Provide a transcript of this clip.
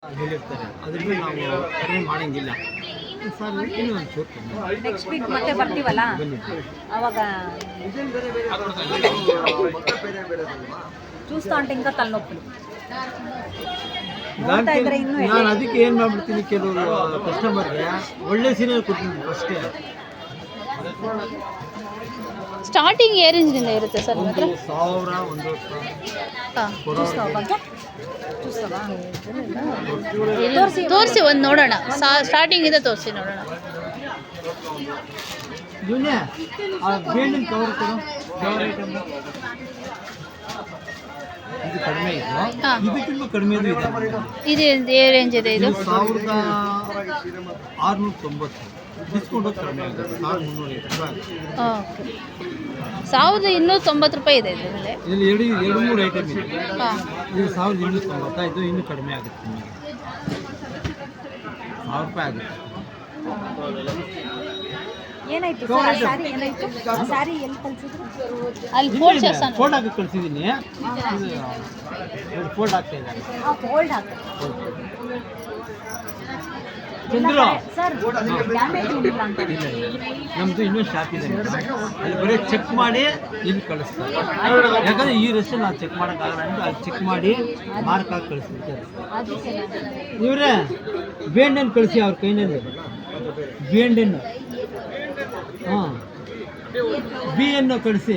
ಹೇಳಿರ್ತಾರೆ, ಅದನ್ನು ನಾವು ಕಡಿಮೆ ಮಾಡೋಂಗಿಲ್ಲ ಸರ್. ಇನ್ನೂ ಒಂದು ಚೂರು ನೆಕ್ಸ್ಟ್ ವೀಕ್ ಮತ್ತೆ ಬರ್ತೀವಲ್ಲ ಅವಾಗ చూస్తా ఉంటే ఇంకా తలనొప్పులు ನೋಡ್ತಾ ಇದ್ರೆ ಇನ್ನೂ ನಾನು ಅದಕ್ಕೆ ಏನು ಮಾಡ್ಬಿಡ್ತೀನಿ, ಕೆಲವರು ಕಸ್ಟಮರ್ಗೆ ಒಳ್ಳೆ ಸೀನಿಯರ್ ಕೊಡ್ತೀನಿ ಫಸ್ಟೇ. ಸ್ಟಾರ್ಟಿಂಗ್ ఏ ರೇಂಜ್ನಿಂದ ಇರುತ್ತೆ ಸರ್ ನಿಮ್ಮ ಹತ್ರ? 1000 1 చూస్తావా ಬಗ್ಗೆ చూస్తావా ತೋರಿಸಿ ಒಂದು ನೋಡೋಣ. ಸ್ಟಾರ್ಟಿಂಗ್ ಇಂದ ತೋರಿಸಿ ನೋಡೋಣ. ಇವನೇ ಆ ಬೇಂಡಿನ ಕವರ್ ಕೊಡು, ಕವರ್ ಐಟಮ್ ಇದು ಕಡಿಮೆ ಇದೆ, ಇದಕ್ಕಿಂತ ಕಡಿಮೆ ಇದೆ. ಇದು ಏ ರೇಂಜ್ ಇದೆ ಇದು? 1690. ಡಿಸ್ಕೌಂಟ್ ಕಡಿಮೆ ಆಗುತ್ತೆ, 1290 ರೂಪಾಯಿ ಇದೆ ಇದರಲ್ಲಿ. ಇಲ್ಲಿ ಎರಡು ಮೂರು ಐಟಮ್ ಇದೆ. ಇದು 1290, ಇದು ಇನ್ನೂ ಕಡಿಮೆ ಆಗುತ್ತೆ, ನಿಮಗೆ 1000 ರೂಪಾಯಿ ಆಗುತ್ತೆ. ಏನಾಯ್ತು ಸರ್ ಸಾರಿ ಏನಾಯ್ತು ಸಾರಿ ಎಲ್ಲಿ ಕಳ್ಸಿದ್ರು? ಅಲ್ಲಿ ಫೋಲ್ಡ್ చేస్తాను. ಫೋಲ್ಡ್ ಹಾಕಿ ಕಳಿಸಿದ್ದೀನಿ, ಫೋಲ್ಡ್ ಆಗ್ತಾ ಇದ್ದಾರೆ. ಫೋಲ್ಡ್ ಹಾಕಿ ಚಂದ್ರು ಸರ್ ಡ್ಯಾಮೇಜ್ ಏನಿಲ್ಲ ಅಂತ. ನಮ್ಮದು ಇನ್ನೊಂದು ಶಾಪ್ ಇದೆ, ಅಲ್ಲಿ ಬರೀ ಚೆಕ್ ಮಾಡಿ ಇಲ್ಲಿ ಕಳಿಸ್ತಾರೆ. ಯಾಕಂದರೆ ಈ ರಸ್ತೆ ನಾವು ಚೆಕ್ ಮಾಡೋಕ್ಕಾಗಲ್ಲ ಅಂತ ಅಲ್ಲಿ ಚೆಕ್ ಮಾಡಿ ಮಾರ್ಕ್ ಹಾಕಿ ಕಳಿಸ್ಬಿಡ್ತಾರೆ. ಅದು ಸರಿ. ಇವರೇ ಬೇಂಡನ್ನು ಕಳಿಸಿ ಅವ್ರ ಕೈನಲ್ಲಿ, ಬೇಂಡನ್ನು. ಹಾಂ, ಬಿ ಅನ್ನು ಕಳಿಸಿ.